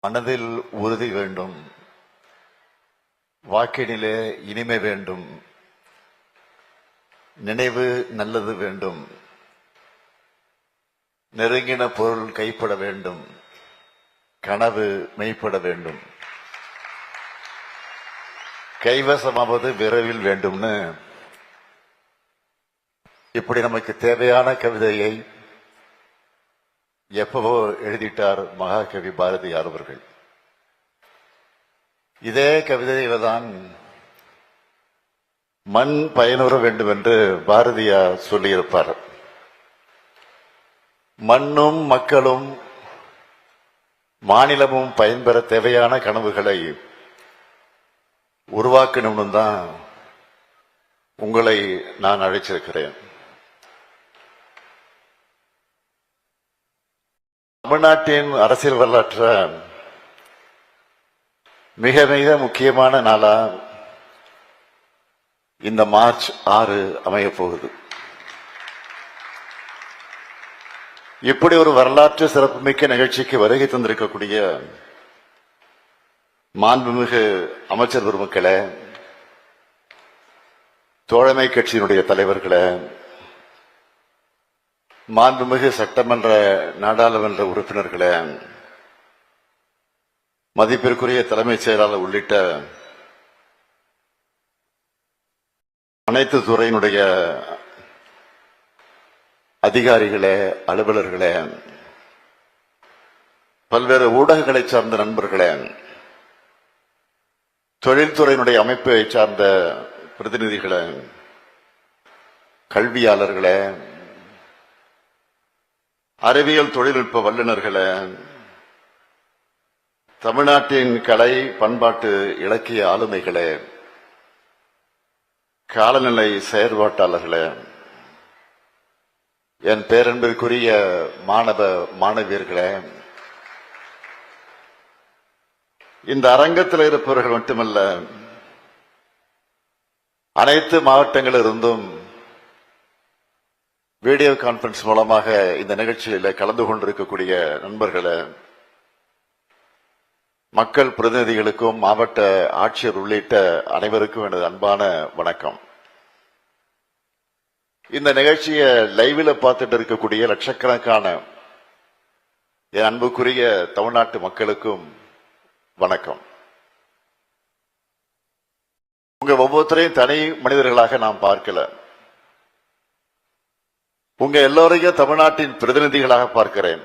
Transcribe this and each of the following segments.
மனதில் உறுதி வேண்டும், வாக்கினிலே இனிமை வேண்டும், நினைவு நல்லது வேண்டும், நெருங்கின பொருள் கைப்பட வேண்டும், கனவு மெய்ப்பட வேண்டும், கைவசமாவது விரைவில் வேண்டும்னு இப்படி நமக்கு தேவையான கவிதையை எப்பவோ எழுதிட்டார் மகாகவி பாரதியார் அவர்கள். இதே கவிதையில தான் மண் பயனுற வேண்டும் என்று பாரதியார் சொல்லியிருப்பார். மண்ணும் மக்களும் மாநிலமும் பயன்பெற தேவையான கனவுகளை உருவாக்கணும்னு தான் உங்களை நான் அழைச்சிருக்கிறேன். தமிழ்நாட்டின் அரசியல் வரலாற்ற மிக மிக முக்கியமான நாளா இந்த மார்ச் 6 அமைய போகுது. இப்படி ஒரு வரலாற்று சிறப்புமிக்க நிகழ்ச்சிக்கு வருகை தந்திருக்கக்கூடிய மாண்புமிகு அமைச்சர் பெருமக்களே, தோழமை கட்சியினுடைய தலைவர்களே, மாண்புமிகு சட்டமன்ற நாடாளுமன்ற உறுப்பினர்களே, மதிப்பிற்குரிய தலைமைச் செயலாளர் உள்ளிட்ட அனைத்து துறையினுடைய அதிகாரிகளே, அலுவலர்களே, பல்வேறு ஊடகங்களை சார்ந்த நண்பர்களே, தொழில்துறையினுடைய அமைப்பை சார்ந்த பிரதிநிதிகளே, கல்வியாளர்களே, அறிவியல் தொழில்நுட்ப வல்லுநர்களே, தமிழ்நாட்டின் கலை பண்பாட்டு இலக்கிய ஆளுமைகளே, காலநிலை செயற்பாட்டாளர்களே, என் பேரன்பிற்குரிய மாணவ மாணவியர்களே, இந்த அரங்கத்தில் இருப்பவர்கள் மட்டுமல்ல, அனைத்து மாவட்டங்களிலிருந்தும் வீடியோ கான்பரன்ஸ் மூலமாக இந்த நிகழ்ச்சியில் கலந்து கொண்டிருக்கக்கூடிய நண்பர்களே, மக்கள் பிரதிநிதிகளுக்கும் மாவட்ட ஆட்சியர் உள்ளிட்ட அனைவருக்கும் எனது அன்பான வணக்கம். இந்த நிகழ்ச்சியை லைவ்ல பார்த்துட்டு இருக்கக்கூடிய லட்சக்கணக்கான என் அன்புக்குரிய தமிழ்நாட்டு மக்களுக்கும் வணக்கம். உங்க ஒவ்வொருத்தரையும் தனி மனிதர்களாக நாம் பார்க்கல, உங்க எல்லோரையும் தமிழ்நாட்டின் பிரதிநிதிகளாக பார்க்கிறேன்.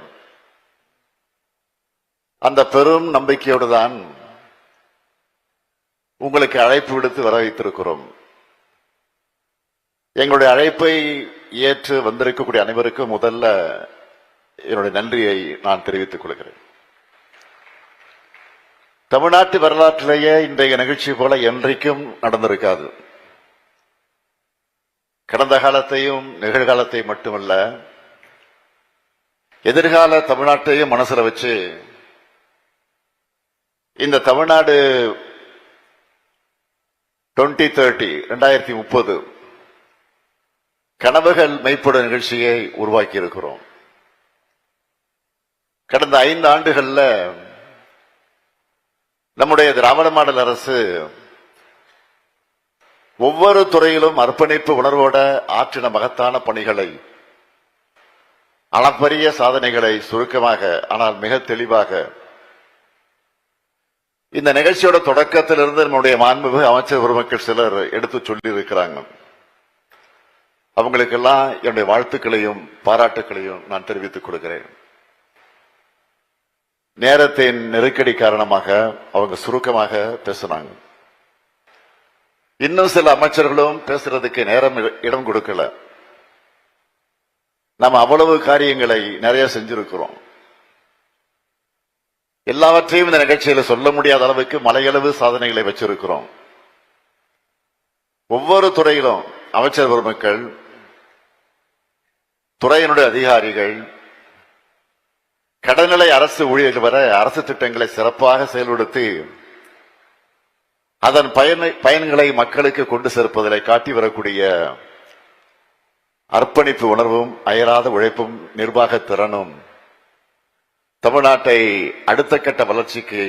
அந்த பெரும் நம்பிக்கையோடு தான் உங்களுக்கு அழைப்பு விடுத்து வர வைத்திருக்கிறோம். எங்களுடைய அழைப்பை ஏற்று வந்திருக்கக்கூடிய அனைவருக்கும் முதல்ல என்னுடைய நன்றியை நான் தெரிவித்துக் கொள்கிறேன். தமிழ்நாட்டு வரலாற்றிலேயே இன்றைய நிகழ்ச்சி போல என்றைக்கும் நடந்திருக்காது. கடந்த காலத்தையும் நிகழ்காலத்தையும் மட்டுமல்ல, எதிர்கால தமிழ்நாட்டையும் மனசுல வச்சு இந்த தமிழ்நாடு 2030 கனவுகள் மெய்ப்படும் நிகழ்ச்சியை உருவாக்கி இருக்கிறோம். கடந்த 5 ஆண்டுகள்ல நம்முடைய திராவிட மாடல் அரசு ஒவ்வொரு துறையிலும் அர்ப்பணிப்பு உணர்வோட ஆற்றின மகத்தான பணிகளை, அளப்பரிய சாதனைகளை சுருக்கமாக ஆனால் மிக தெளிவாக இந்த நிகழ்ச்சியோட தொடக்கத்திலிருந்து நம்முடைய மாண்புமிகு அமைச்சர் பெருமக்கள் சிலர் எடுத்து சொல்லி இருக்கிறாங்க. அவங்களுக்கெல்லாம் என்னுடைய வாழ்த்துக்களையும் பாராட்டுக்களையும் நான் தெரிவித்துக் கொள்கிறேன். நேரத்தின் நெருக்கடி காரணமாக அவங்க சுருக்கமாக பேசினாங்க. இன்னும் சில அமைச்சர்களும் பேசுறதுக்கு நேரம் இடம் கொடுக்கல. நம்ம அவ்வளவு காரியங்களை நிறைய செஞ்சிருக்கிறோம். எல்லாவற்றையும் இந்த நிகழ்ச்சியில சொல்ல முடியாத அளவுக்கு மலையளவு சாதனைகளை வச்சிருக்கிறோம். ஒவ்வொரு துறையிலும் அமைச்சர் பெருமக்கள், துறையினுடைய அதிகாரிகள், கடல்நிலை அரசு ஊழியர்கள் வர அரசு திட்டங்களை சிறப்பாக செயல்படுத்தி அதன் பயன்களை மக்களுக்கு கொண்டு சேர்ப்பதில் காட்டி வரக்கூடிய அர்ப்பணிப்பு உணர்வும் அயராத உழைப்பும் நிர்வாக திறனும் தமிழ்நாட்டை அடுத்த கட்ட வளர்ச்சிக்கு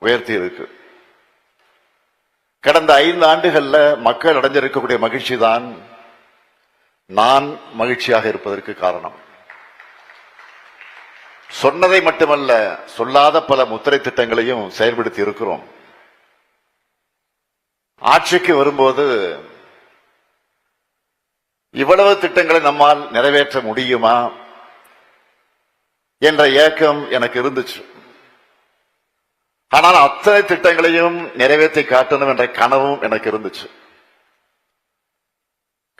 உயர்த்தி இருக்கு. கடந்த 5 ஆண்டுகள்ல மக்கள் அடைஞ்சிருக்கக்கூடிய மகிழ்ச்சி தான் நான் மகிழ்ச்சியாக இருப்பதற்கு காரணம். சொன்னதை மட்டுமல்ல, சொல்லாத பல முத்திரை திட்டங்களையும் செயல்படுத்தி இருக்கிறோம். ஆட்சிக்கு வரும்போது இவ்வளவு திட்டங்களை நம்மால் நிறைவேற்ற முடியுமா என்ற ஏக்கம் எனக்கு இருந்துச்சு. ஆனால் அத்தனை திட்டங்களையும் நிறைவேற்றி காட்டணும் என்ற கனவும் எனக்கு இருந்துச்சு.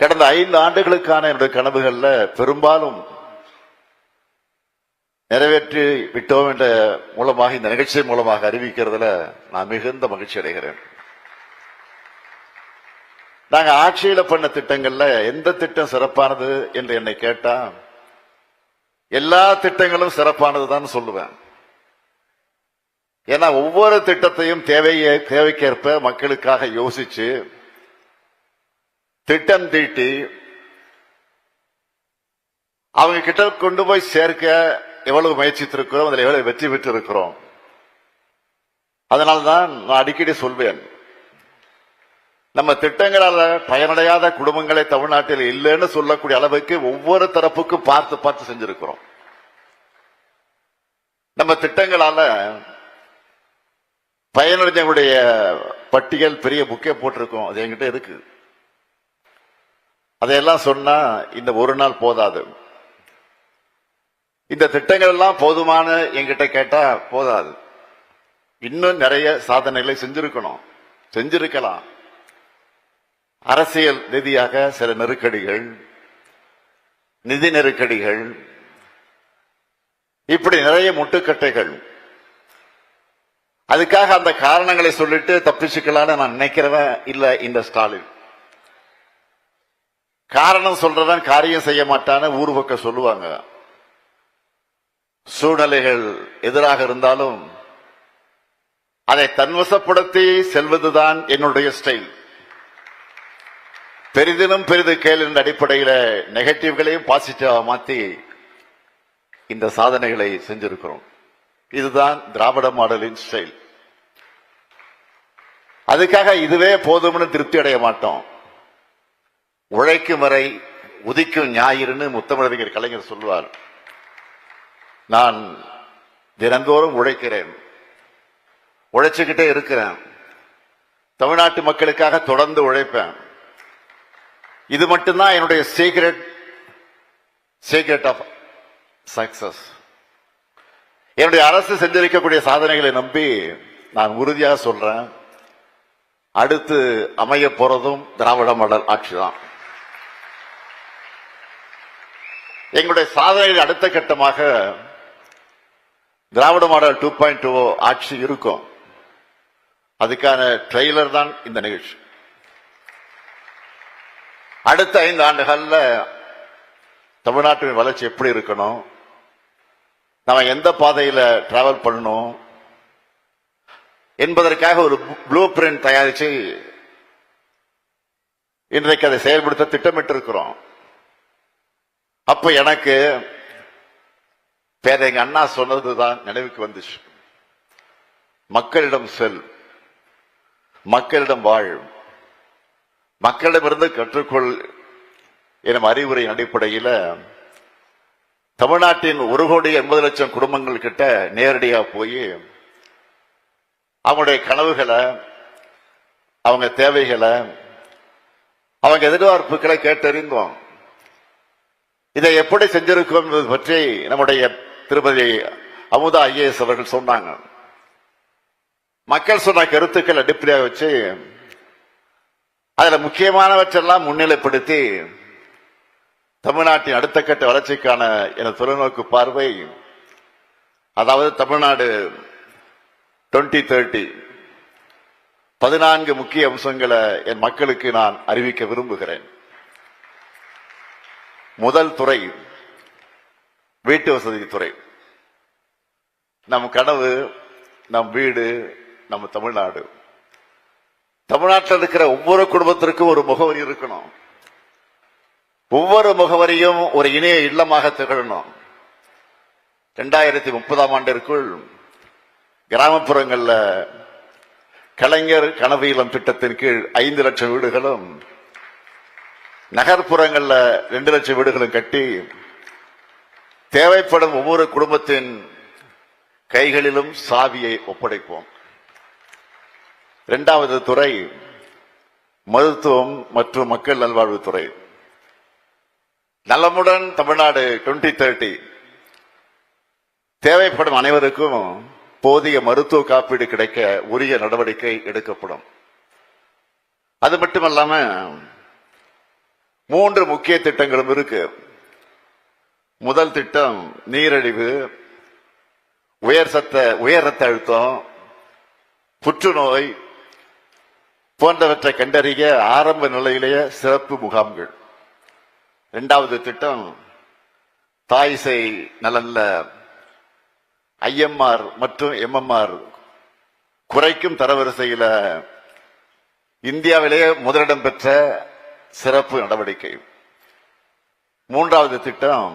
கடந்த 5 ஆண்டுகளுக்கான என்னுடைய கனவுகள்ல பெரும்பாலும் நிறைவேற்றி விட்டோம் என்ற மூலமாக, இந்த நிகழ்ச்சி மூலமாக அறிவிக்கிறதுல நான் மிகுந்த மகிழ்ச்சி அடைகிறேன். நாங்க ஆட்சியில பண்ண திட்டங்கள்ல எந்த திட்டம் சிறப்பானது என்று என்னை கேட்டா எல்லா திட்டங்களும் சிறப்பானதுதான் சொல்லுவேன். ஏன்னா ஒவ்வொரு திட்டத்தையும் தேவைக்கேற்ப மக்களுக்காக யோசிச்சு திட்டம் தீட்டி அவங்க கிட்ட கொண்டு போய் சேர்க்க எவ்வளவு முயற்சித்திருக்கிறோம், அதில் எவ்வளவு வெற்றி பெற்று இருக்கிறோம். அதனால்தான் நான் அடிக்கடி சொல்வேன், நம்ம திட்டங்களால பயனடையாத குடும்பங்களை தமிழ்நாட்டில் இல்லைன்னு சொல்லக்கூடிய அளவுக்கு ஒவ்வொரு தரப்புக்கும் பார்த்து பார்த்து செஞ்சிருக்கிறோம். நம்ம திட்டங்களால பயனடைஞ்சவங்களுடைய பட்டியல் பெரிய புக்கே போட்டிருக்கோம், அது என்கிட்ட இருக்கு. அதையெல்லாம் சொன்னா இந்த ஒரு நாள் போதாது. இந்த திட்டங்கள் எல்லாம் போதுமான என்கிட்ட கேட்டா போதாது. இன்னும் நிறைய சாதனைகளை செஞ்சிருக்கணும், செஞ்சிருக்கலாம். அரசியல் ரீதியாக சில நெருக்கடிகள், நிதி நெருக்கடிகள், இப்படி நிறைய முட்டுக்கட்டைகள். அதுக்காக அந்த காரணங்களை சொல்லிட்டு தப்பிச்சுக்கலான்னு நான் நினைக்கிறவன் இல்ல இந்த ஸ்டாலின். காரணம் சொல்றவன் காரியம் செய்ய மாட்டான்னு ஊர் பக்கம் சொல்லுவாங்க. சூழ்நிலைகள் எதிராக இருந்தாலும் அதை தன்வசப்படுத்தி செல்வதுதான் என்னுடைய ஸ்டைல். பெரிதிலும் பெரிது கேள் என்ற அடிப்படையில நெகட்டிவ்களையும் பாசிட்டிவா மாத்தி இந்த சாதனைகளை செஞ்சிருக்கிறோம். இதுதான் திராவிட மாடலின் ஸ்டைல். அதுக்காக இதுவே போதும்னு திருப்தி அடைய மாட்டோம். உழைக்கும் வரை உதிக்கும் ஞாயிறுன்னு முத்தமிழறிஞர் கலைஞர் சொல்வார். நான் தினந்தோறும் உழைக்கிறேன், உழைச்சுக்கிட்டே இருக்கிறேன். தமிழ்நாட்டு மக்களுக்காக தொடர்ந்து உழைப்பேன். இது மட்டும்தான் என்னுடைய சீக்ரெட் ஆஃப் சக்சஸ். என்னுடைய அரசு செஞ்சிருக்கக்கூடிய சாதனைகளை நம்பி நான் உறுதியாக சொல்றேன், அடுத்து அமைய போறதும் திராவிட மாடல் ஆட்சி தான். எங்களுடைய சாதனையில் அடுத்த கட்டமாக திராவிட மாடல் 2.0 ஆட்சி இருக்கும். அதுக்கான ட்ரெய்லர் தான் இந்த நிகழ்ச்சி. அடுத்த 5 ஆண்டுகள்ல தமிழ்நாட்டின் வளர்ச்சி எப்படி இருக்கணும், நம்ம எந்த பாதையில டிராவல் பண்ணணும் என்பதற்காக ஒரு ப்ளூ பிரிண்ட் தயாரிச்சு இன்றைக்கு அதை செயல்படுத்த திட்டமிட்டு இருக்கிறோம். அப்ப எனக்கு பேரங்க அண்ணா சொன்னதுதான் நினைவுக்கு வந்துச்சு. மக்களிடம் செல், மக்களிடம் வாழ், மக்களிடமிருந்து கற்றுக்கொள் எனும் அறிவுரையின் அடிப்படையில் தமிழ்நாட்டின் 1,80,00,000 குடும்பங்கள் கிட்ட நேரடியா போய் அவங்களுடைய கனவுகளை, அவங்க தேவைகளை, அவங்க எதிர்பார்ப்புகளை கேட்டறிந்தோம். இதை எப்படி செஞ்சிருக்கோம் என்பது பற்றி நம்முடைய திருமதி அமுதா IAS அவர்கள் சொன்னாங்க. மக்கள் சொன்ன கருத்துக்கள் அடிப்படையாக வச்சு அதுல முக்கியமானவற்றெல்லாம் முன்னிலைப்படுத்தி தமிழ்நாட்டின் அடுத்த கட்ட வளர்ச்சிக்கான எனது தொலைநோக்கு பார்வை, அதாவது தமிழ்நாடு 2030 14 முக்கிய அம்சங்களை என் மக்களுக்கு நான் அறிவிக்க விரும்புகிறேன். முதல் துறை வீட்டு வசதி துறை. நம் கனவு, நம் வீடு, நம்ம தமிழ்நாடு. தமிழ்நாட்டில் இருக்கிற ஒவ்வொரு குடும்பத்திற்கும் ஒரு முகவரி இருக்கணும். ஒவ்வொரு முகவரியும் ஒரு இணைய இல்லமாக திகழணும். 2030ஆம் ஆண்டிற்குள் கிராமப்புறங்கள்ல கலைஞர் கனவு இல்லம் திட்டத்தின் கீழ் 5 லட்சம் வீடுகளும், நகர்ப்புறங்கள்ல 2 லட்சம் வீடுகளும் கட்டி தேவைப்படும் ஒவ்வொரு குடும்பத்தின் கைகளிலும் சாவியை ஒப்படைப்போம். இரண்டாவது துறை மருத்துவம் மற்றும் மக்கள் நல்வாழ்வுத்துறை. நலமுடன் தமிழ்நாடு 2030 தேவைப்படும் அனைவருக்கும் போதிய மருத்துவ காப்பீடு கிடைக்க உரிய நடவடிக்கை எடுக்கப்படும். அது மட்டுமல்லாம 3 முக்கிய திட்டங்களும் இருக்கு. முதல் திட்டம் நீரிழிவு, உயர் ரத்த அழுத்தம், புற்றுநோய் போன்றவற்றை கண்டறிய ஆரம்ப நிலையிலேயே சிறப்பு முகாம்கள். இரண்டாவது திட்டம் தாய் சேய் நலன்ல IMR மற்றும் MMR குறைக்கும் தரவரிசையில இந்தியாவிலேயே முதலிடம் பெற்ற சிறப்பு நடவடிக்கை. மூன்றாவது திட்டம்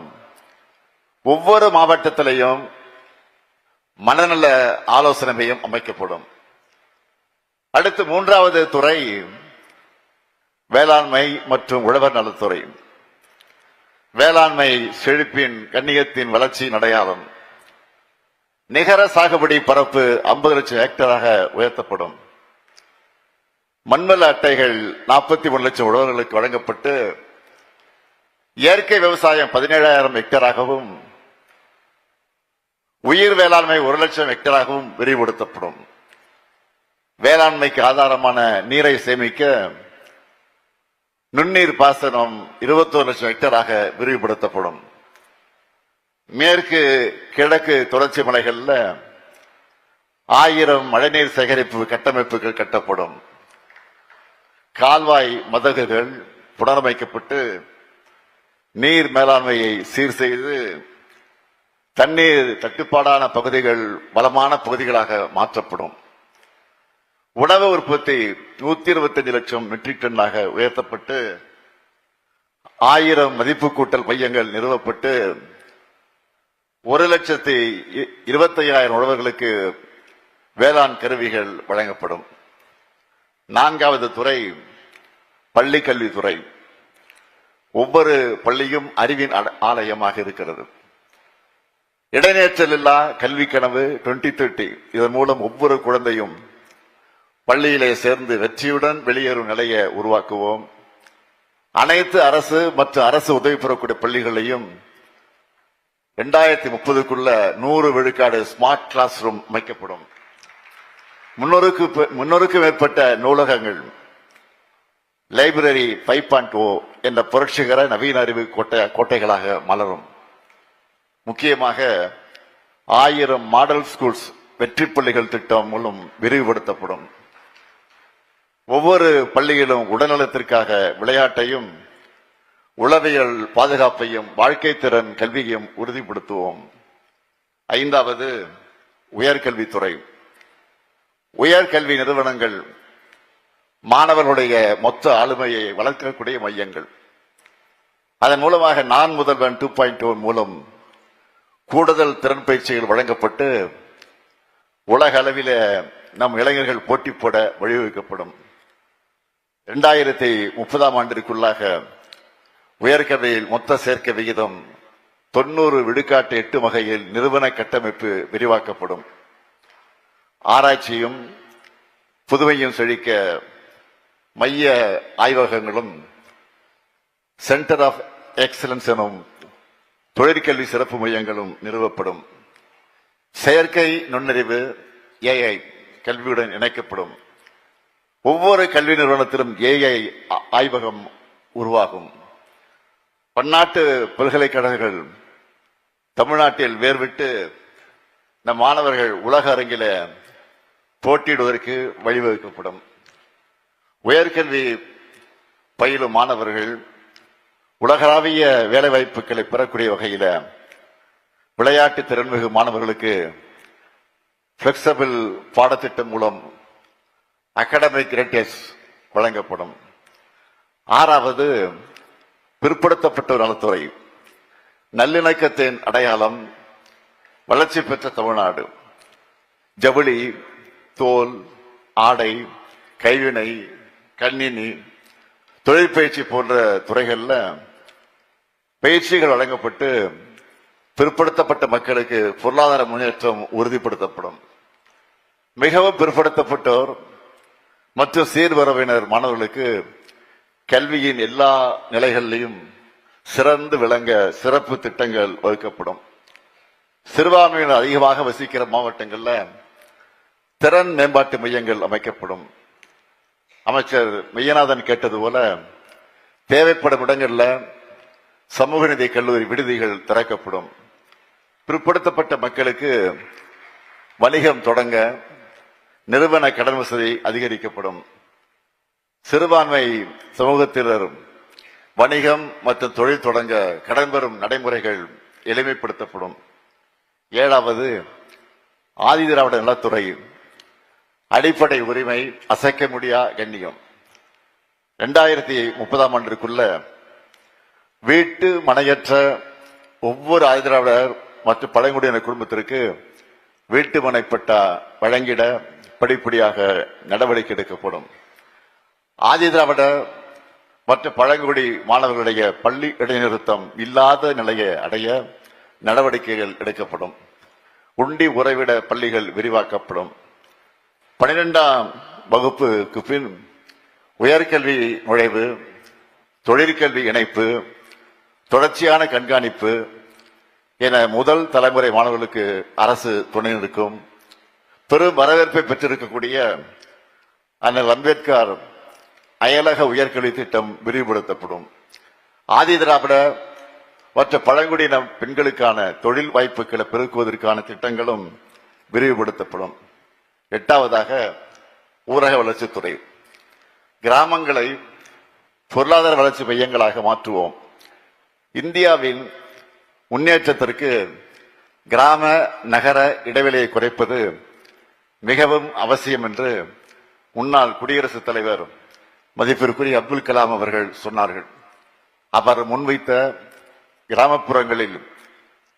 ஒவ்வொரு மாவட்டத்திலையும் மனநல ஆலோசனை மையம் அமைக்கப்படும். அடுத்து மூன்றாவது துறை வேளாண்மை மற்றும் உழவர் நலத்துறை. வேளாண்மை செழிப்பின் கண்ணியத்தின் வளர்ச்சியின் அடையாளம். நிகர சாகுபடி பரப்பு 50 லட்சம் ஹெக்டராக உயர்த்தப்படும். மண்வள அட்டைகள் 41 லட்சம் உழவர்களுக்கு வழங்கப்பட்டு இயற்கை விவசாயம் 17,000 ஹெக்டராகவும் உயிர் வேளாண்மை 1 லட்சம் ஹெக்டராகவும் விரிவுபடுத்தப்படும். வேளாண்மைக்கு ஆதாரமான நீரை சேமிக்க நுண்ணீர் பாசனம் 21 லட்சம் ஹெக்டராக விரிவுபடுத்தப்படும். மேற்கு கிழக்கு தொடர்ச்சி மலைகள்ல 1000 மழைநீர் சேகரிப்பு கட்டமைப்புகள் கட்டப்படும். கால்வாய் மதகுகள் புனரமைக்கப்பட்டு நீர் மேலாண்மையை சீர் செய்து தண்ணீர் தட்டுப்பாடான பகுதிகள் வளமான பகுதிகளாக மாற்றப்படும். உணவு உற்பத்தி 125 லட்சம் மெட்ரிக் டன்னாக உயர்த்தப்பட்டு 1000 மதிப்பு கூட்டல் மையங்கள் நிறுவப்பட்டு 1,25,000 உழவர்களுக்கு வேளாண் கருவிகள் வழங்கப்படும். நான்காவது துறை பள்ளி கல்வித்துறை. ஒவ்வொரு பள்ளியும் அறிவின் ஆலயமாக இருக்கிறது. இடைநேற்றல் இல்லா கல்வி கனவு 2030. இதன் மூலம் ஒவ்வொரு குழந்தையும் பள்ளியிலே சேர்ந்து வெற்றியுடன் வெளியேறும் நிலையை உருவாக்குவோம். அனைத்து அரசு மற்றும் அரசு உதவி பெறக்கூடிய பள்ளிகளையும் 2030க்குள்ள 100 விழுக்காடு ஸ்மார்ட் கிளாஸ் ரூம் அமைக்கப்படும். 300க்கும் மேற்பட்ட நூலகங்கள் லைப்ரரி 5.0 என்ற புரட்சிகர நவீன அறிவு கோட்டைகளாக மலரும். முக்கியமாக 1000 மாடல் ஸ்கூல்ஸ் வெற்றி பள்ளிகள் திட்டம் மூலம் விரிவுபடுத்தப்படும். ஒவ்வொரு பள்ளியிலும் உடல்நலத்திற்காக விளையாட்டையும் உளவியல் பாதுகாப்பையும் வாழ்க்கை திறன் கல்வியையும் உறுதிப்படுத்துவோம். ஐந்தாவது உயர்கல்வித்துறை. உயர்கல்வி நிறுவனங்கள் மாணவர்களுடைய மொத்த ஆளுமையை வளர்க்கக்கூடிய மையங்கள். அதன் மூலமாக நான் முதல்வன் 2.0 மூலம் கூடுதல் திறன் பயிற்சிகள் வழங்கப்பட்டு உலக அளவில் நம் இளைஞர்கள் போட்டி போட வழிவகுக்கப்படும். 2030ஆம் ஆண்டிற்குள்ளாக உயர்கல்வியில் மொத்த சேர்க்கை விகிதம் 90 விழுக்காட்டு எட்டும் வகையில் நிறுவன கட்டமைப்பு விரிவாக்கப்படும். ஆராய்ச்சியும் புதுமையும் செழிக்க மைய ஆய்வகங்களும் சென்டர் ஆஃப் எக்ஸலன்ஸ் எனும் தொழிற்கல்வி சிறப்பு மையங்களும் நிறுவப்படும். செயற்கை நுண்ணறிவு AI கல்வியுடன் இணைக்கப்படும். ஒவ்வொரு கல்வி நிறுவனத்திலும் AI ஆய்வகம் உருவாகும். பன்னாட்டு பல்கலைக்கழகங்கள் தமிழ்நாட்டில் வேர்விட்டு நம் மாணவர்கள் உலக அரங்கில போட்டியிடுவதற்கு வழிவகுக்கப்படும். உயர்கல்வி பயிலும் மாணவர்கள் உலகளாவிய வேலைவாய்ப்புகளை பெறக்கூடிய வகையில் விளையாட்டு திறன்மிகு மாணவர்களுக்கு பிளெக்சிபிள் பாடத்திட்டம் மூலம் அகாடமிக் கிரெடிட்ஸ் வழங்கப்படும். ஆறாவது பிற்படுத்தப்பட்டோர் நலத்துறை. நல்லிணக்கத்தின் அடையாளம் வளர்ச்சி பெற்ற தமிழ்நாடு ஜவுளி, தோல், ஆடை, கைவினை, கணினி, தொழிற்பயிற்சி போன்ற துறைகள்ல பயிற்சிகள் வழங்கப்பட்டு பிற்படுத்தப்பட்ட மக்களுக்கு பொருளாதார முன்னேற்றம் உறுதிப்படுத்தப்படும். மிகவும் பிற்படுத்தப்பட்டோர் மற்றும் சீர்வரவினர் மாணவர்களுக்கு கல்வியின் எல்லா நிலைகளிலும் சிறந்து விளங்க சிறப்பு திட்டங்கள் வகுக்கப்படும். சிறுபான்மையினர் அதிகமாக வசிக்கிற மாவட்டங்கள்ல திறன் மேம்பாட்டு மையங்கள் அமைக்கப்படும். அமைச்சர் மெய்யநாதன் கேட்டது போல தேவைப்படும் இடங்கள்ல சமூக நீதி கல்லூரி விடுதிகள் திறக்கப்படும். பிற்படுத்தப்பட்ட மக்களுக்கு வணிகம் தொடங்க நிறுவன கடன் வசதி அதிகரிக்கப்படும். சிறுபான்மை சமூகத்தினர் வணிகம் மற்றும் தொழில் தொடங்க கடன் பெறும் நடைமுறைகள் எளிமைப்படுத்தப்படும். 7வது, ஆதிதிராவிட நலத்துறை அடிப்படை உரிமை அசைக்க முடியா கண்ணியம். 2030ஆம் ஆண்டிற்குள்ள வீட்டு மனையற்ற ஒவ்வொரு ஆதிதிராவிடர் மற்றும் பழங்குடியினர் குடும்பத்திற்கு வீட்டு மனை பட்டா வழங்கிட படிப்படியாக நடவடிக்கை எடுக்கப்படும். ஆதிதிராவிட மற்றும் பழங்குடி மாணவர்களுடைய பள்ளி இடைநிறுத்தம் இல்லாத நிலையை அடைய நடவடிக்கைகள் எடுக்கப்படும். உண்டி உறைவிட பள்ளிகள் விரிவாக்கப்படும். 12ஆம் வகுப்புக்கு பின் உயர்கல்வி நுழைவு, தொழிற்கல்வி இணைப்பு, தொடர்ச்சியான கண்காணிப்பு என முதல் தலைமுறை மாணவர்களுக்கு அரசு துணை நிற்கும். பெரும் வரவேற்பை பெற்றிருக்கக்கூடிய அண்ணல் அம்பேத்கர் அயலக உயர்கல்வி திட்டம் விரிவுபடுத்தப்படும். ஆதிதிராவிட மற்ற பழங்குடியின பெண்களுக்கான தொழில் வாய்ப்புகளை பெருக்குவதற்கான திட்டங்களும் விரிவுபடுத்தப்படும். 8வதாக ஊரக வளர்ச்சித்துறை. கிராமங்களை பொருளாதார வளர்ச்சி மையங்களாக மாற்றுவோம். இந்தியாவின் முன்னேற்றத்திற்கு கிராம நகர இடைவெளியை குறைப்பது மிகவும் அவசியம் என்று முன்னாள் குடியரசுத் தலைவர் மதிப்பிற்குரிய அப்துல் கலாம் அவர்கள் சொன்னார்கள். அவர் முன்வைத்த கிராமப்புறங்களில்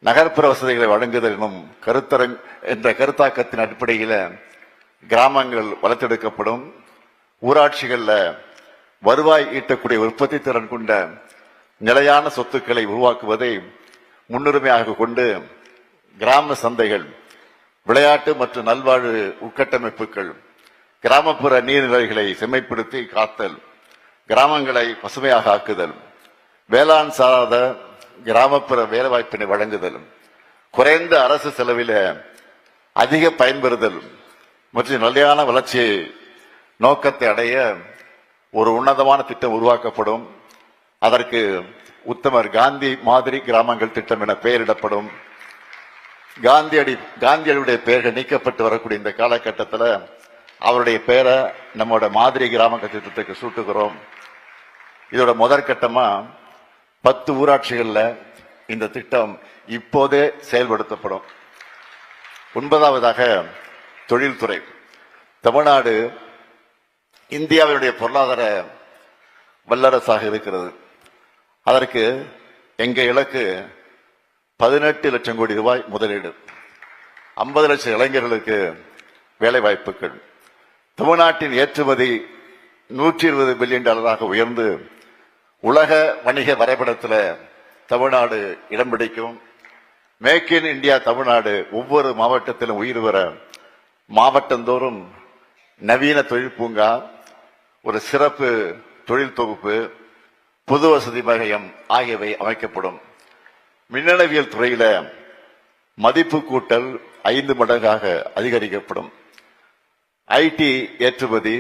நகர்ப்புற வசதிகளை வழங்குதல் என்ற கருத்தாக்கத்தின் அடிப்படையில் கிராமங்கள் வளர்த்தெடுக்கப்படும். ஊராட்சிகளில் வருவாய் ஈட்டக்கூடிய உற்பத்தி திறன் கொண்ட நிலையான சொத்துக்களை உருவாக்குவதை முன்னுரிமையாக கொண்டு கிராம சந்தைகள், விளையாட்டு மற்றும் நல்வாழ்வு உட்கட்டமைப்புகள், கிராமப்புற நீர்நிலைகளை செம்மைப்படுத்தி காத்தல், கிராமங்களை பசுமையாக ஆக்குதல், வேளாண் சாராத கிராமப்புற வேலைவாய்ப்பினை வழங்குதல், குறைந்த அரசு செலவில் அதிக பயன்பெறுதல் மற்றும் நிலையான வளர்ச்சி நோக்கத்தை அடைய ஒரு உன்னதமான திட்டம் உருவாக்கப்படும். அதற்கு உத்தமர் காந்தி மாதிரி கிராமங்கள் திட்டம் என பெயரிடப்படும். காந்தியடியுடைய பெயர்கள் நீக்கப்பட்டு வரக்கூடிய இந்த காலகட்டத்தில் அவருடைய பெயரை நம்மோட மாதிரி கிராம திட்டத்துக்கு சூட்டுகிறோம். இதோட முதற்கட்டமா 10 ஊராட்சிகள்ல இந்த திட்டம் இப்போதே செயல்படுத்தப்படும். 9வதாக தொழில்துறை. தமிழ்நாடு இந்தியாவினுடைய பொருளாதார வல்லரசாக இருக்கிறது. அதற்கு எங்க இலக்கு 18 லட்சம் கோடி ரூபாய் முதலீடு, 50 லட்சம் இளைஞர்களுக்கு வேலை வாய்ப்புகள், தமிழ்நாட்டின் ஏற்றுமதி $120 பில்லியன் உயர்ந்து உலக வணிக வரைபடத்தில் தமிழ்நாடு இடம் பிடிக்கும். மேக் இன் இந்தியா தமிழ்நாடு ஒவ்வொரு மாவட்டத்திலும் உயிர் வர மாவட்டந்தோறும் நவீன தொழில் பூங்கா, ஒரு சிறப்பு தொழில் தொகுப்பு, பொது வசதி மையம் ஆகியவை அமைக்கப்படும். மின்னணுவியல் துறையில மதிப்பு கூட்டல் 5 மடங்காக அதிகரிக்கப்படும். ஐடி ஏற்றுமதி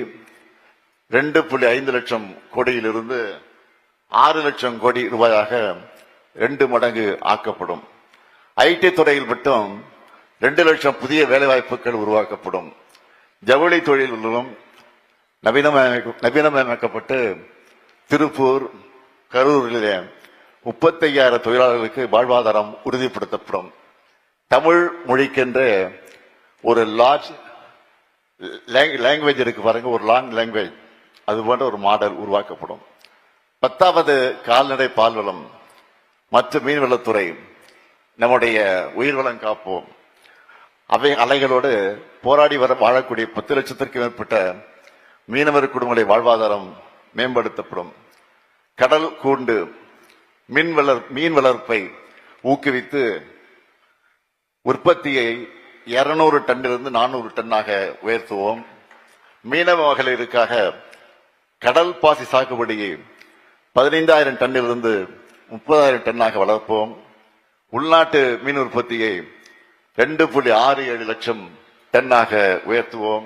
2.5 லட்சம் கோடியிலிருந்து 6 லட்சம் கோடி ரூபாயாக 2 மடங்கு ஆக்கப்படும். ஐடி துறையில் மட்டும் 2 லட்சம் புதிய வேலைவாய்ப்புகள் உருவாக்கப்படும். ஜவுளி தொழில்களும் நவீனமயமாக்கப்பட்டு திருப்பூர், கரூரிலே 35,000 தொழிலாளர்களுக்கு வாழ்வாதாரம் உறுதிப்படுத்தப்படும். தமிழ் மொழிக்கென்று ஒரு லார்ஜ் லாங்குவேஜ் இருக்கு பாருங்க, ஒரு லாங் லாங்குவேஜ், அது போன்ற ஒரு மாடல் உருவாக்கப்படும். 10வது கால்நடை பால்வளம் மற்றும் மீன்வளத்துறை. நம்முடைய உயிர்வளம் காப்போம். அவை அலைகளோடு போராடி வாழக்கூடிய 10 லட்சத்திற்கும் மேற்பட்ட மீனவர் குடும்பங்களை வாழ்வாதாரம் மேம்படுத்தப்படும். கடல் கூண்டு மீன் வளர்ப்பை ஊக்குவித்து உற்பத்தியை 200 டன்னிலிருந்து 400 டன்னாக உயர்த்துவோம். மீனவ மகளிருக்காக கடல் பாசி சாகுபடியை 15,000 டன்னிலிருந்து 30,000 டன்னாக வளர்ப்போம். உள்நாட்டு மீன் உற்பத்தியை 2.67 லட்சம் டன்னாக உயர்த்துவோம்.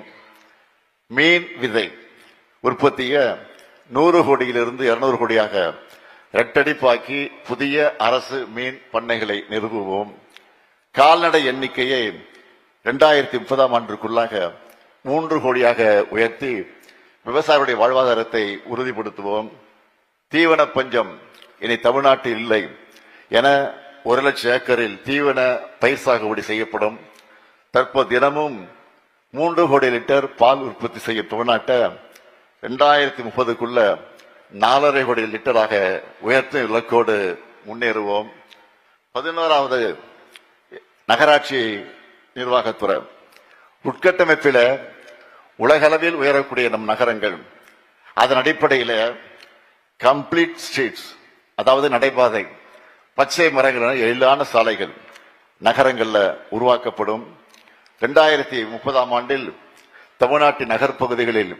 மீன் விதை உற்பத்தியை 100 கோடியிலிருந்து 200 கோடியாக இரட்டடிப்பாக்கி புதிய அரசு மீன் பண்ணைகளை நிறுவுவோம். கால்நடை எண்ணிக்கையை 2030 ஆண்டிற்குள்ளாக 3 கோடியாக உயர்த்தி விவசாயிகளுடைய வாழ்வாதாரத்தை உறுதிப்படுத்துவோம். தீவன பஞ்சம் இனி தமிழ்நாட்டில் இல்லை என 1 லட்சம் ஏக்கரில் தீவன பயிர் சாகுபடி செய்யப்படும். தற்போது தினமும் 3 கோடி லிட்டர் பால் உற்பத்தி செய்ய தமிழ்நாட்டை 2030க்குள்ள 4.5 கோடி லிட்டராக உயர்த்தும் இலக்கோடு முன்னேறுவோம். 11வது நகராட்சி நிர்வாகத்துறை உட்கட்டமைப்பில உலகளவில் உயரக்கூடிய நம் நகரங்கள், அதன் அடிப்படையில் கம்ப்ளீட் ஸ்ட்ரீட்ஸ், அதாவது நடைபாதை, பச்சை மரங்கள், எழிலான சாலைகள் நகரங்கள்ல உருவாக்கப்படும். 2030 ஆண்டில் தமிழ்நாட்டின் நகர்ப்பகுதிகளில்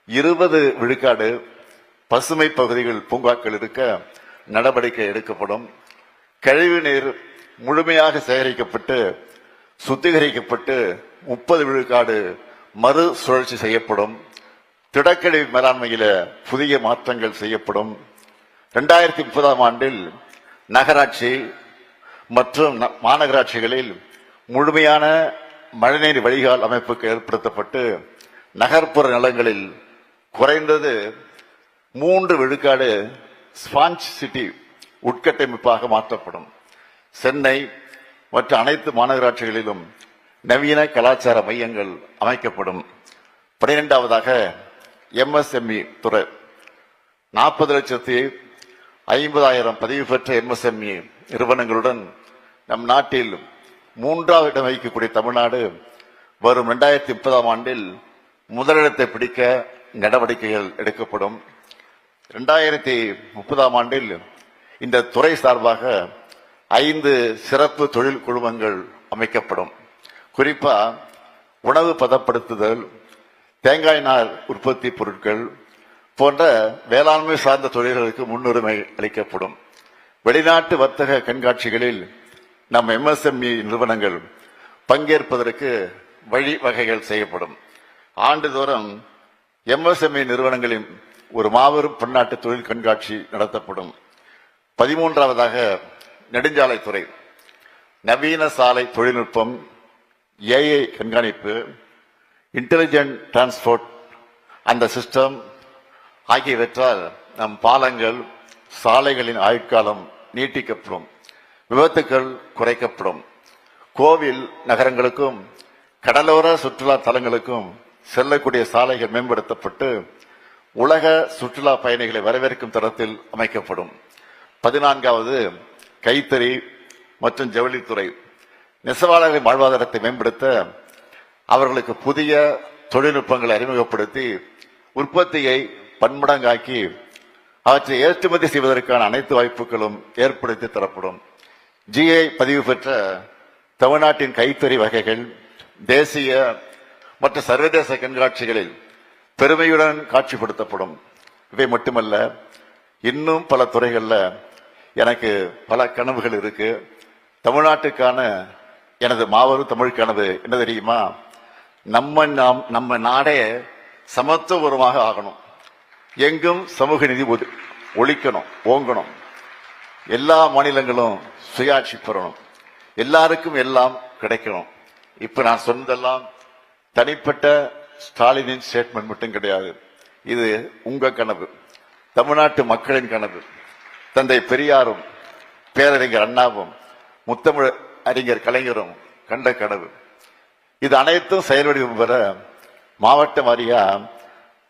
20 விழுக்காடு பசுமை பகுதிகள், பூங்காக்கள் இருக்க நடவடிக்கை எடுக்கப்படும். கழிவு நீர் முழுமையாக சேகரிக்கப்பட்டு சுத்திகரிக்கப்பட்டு 30 விழுக்காடு மறு சுழற்சி செய்யப்படும். திடக்கழிவு மேலாண்மையில புதிய மாற்றங்கள் செய்யப்படும். 2030 ஆண்டில் நகராட்சி மற்றும் மாநகராட்சிகளில் முழுமையான மழைநீர் வடிகால் அமைப்புக்கு ஏற்படுத்தப்பட்டு நகர்ப்புற நிலங்களில் குறைந்தது 3 விழுக்காடு ஸ்பாஞ்ச் சிட்டி உட்கட்டமைப்பாக மாற்றப்படும். சென்னை மற்ற அனைத்து மாநகராட்சிகளிலும் நவீன கலாச்சார மையங்கள் அமைக்கப்படும். 12வதாக MSME துறை 40,50,000 பதிவு பெற்ற MSME நிறுவனங்களுடன் நம் நாட்டில் 3வது இடம் வகிக்கக்கூடிய தமிழ்நாடு வரும் 2030 ஆண்டில் முதலிடத்தை பிடிக்க நடவடிக்கைகள் எடுக்கப்படும். 2030 ஆண்டில் இந்த துறை சார்பாக 5 சிறப்பு தொழில் குழுமங்கள் அமைக்கப்படும். குறிப்பா உணவு பதப்படுத்துதல், தேங்காய் நார் உற்பத்தி பொருட்கள் போன்ற வேளாண்மை சார்ந்த தொழில்களுக்கு முன்னுரிமை அளிக்கப்படும். வெளிநாட்டு வர்த்தக கண்காட்சிகளில் நம் MSME நிறுவனங்கள் பங்கேற்பதற்கு வழிவகைகள் செய்யப்படும். ஆண்டுதோறும் MSME நிறுவனங்களின் ஒரு மாபெரும் பன்னாட்டு தொழில் கண்காட்சி நடத்தப்படும். 13வதாக நெடுஞ்சாலைத்துறை நவீன சாலை தொழில்நுட்பம், AI கண்காணிப்பு, இன்டெலிஜென்ட் டிரான்ஸ்போர்ட் அந்த சிஸ்டம் ஆகியவற்றால் நம் பாலங்கள், சாலைகளின் ஆயுட்காலம் நீட்டிக்கப்படும், விபத்துக்கள் குறைக்கப்படும். கோவில் நகரங்களுக்கும் கடலோர சுற்றுலா தலங்களுக்கும் செல்லக்கூடிய சாலைகள் மேம்படுத்தப்பட்டு உலக சுற்றுலா பயணிகளை வரவேற்கும் தரத்தில் அமைக்கப்படும். 14வது கைத்தறி மற்றும் ஜவுளித்துறை நெசவாளர்களின் வாழ்வாதாரத்தை மேம்படுத்த அவர்களுக்கு புதிய தொழில்நுட்பங்களை அறிமுகப்படுத்தி உற்பத்தியை பன்மடங்காக்கி அவற்றை ஏற்றுமதி செய்வதற்கான அனைத்து வாய்ப்புகளும் ஏற்படுத்தி தரப்படும். GI பதிவு பெற்ற தமிழ்நாட்டின் கைத்தறி வகைகள் தேசிய மற்றும் சர்வதேச கண்காட்சிகளில் பெருமையுடன் காட்சிப்படுத்தப்படும். இவை மட்டுமல்ல, இன்னும் பல துறைகள்ல எனக்கு பல கனவுகள் இருக்கு. தமிழ்நாட்டுக்கான எனது மாபெரும் தமிழ் கனவு என்ன தெரியுமா? நம்ம நாடே சமத்துவபூர்வமாக ஆகணும். எங்கும் சமூக நீதி ஒழிக்கணும், ஓங்கணும். எல்லா மாநிலங்களும் சுயாட்சி பெறணும். எல்லாருக்கும் எல்லாம் கிடைக்கணும். இப்ப நான் சொன்னதெல்லாம் தனிப்பட்ட ஸ்டாலினின் ஸ்டேட்மெண்ட் மட்டும் கிடையாது. இது உங்க கனவு, தமிழ்நாட்டு மக்களின் கனவு. தந்தை பெரியாரும் பேரறிஞர் அண்ணாவும் முத்தமிழ் அறிஞர் கலைஞரும் கண்ட கனவு. இது அனைத்தும் செயல் வடிவம் பெற மாவட்ட வாரியா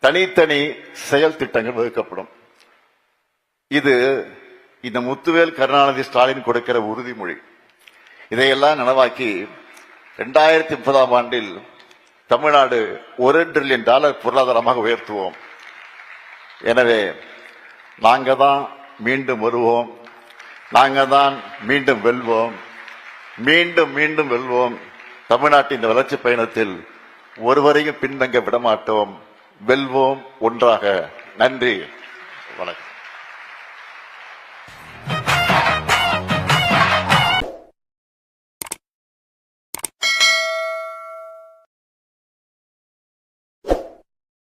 தனித்தனி செயல் திட்டங்கள் வகுக்கப்படும். இது இந்த முத்துவேல் கருணாநிதி ஸ்டாலின் கொடுக்கிற உறுதிமொழி. இதையெல்லாம் நனவாக்கி 2030ஆம் ஆண்டில் தமிழ்நாடு $1 டிரில்லியன் பொருளாதாரமாக உயர்த்துவோம். எனவே நாங்க தான் மீண்டும் வருவோம், நாங்க தான் மீண்டும் வெல்வோம், மீண்டும் மீண்டும் வெல்வோம். தமிழ்நாட்டின் இந்த வளர்ச்சி பயணத்தில் ஒருவரையும் பின்தங்க விடமாட்டோம். வெல்வோம் ஒன்றாக. நன்றி, வணக்கம்.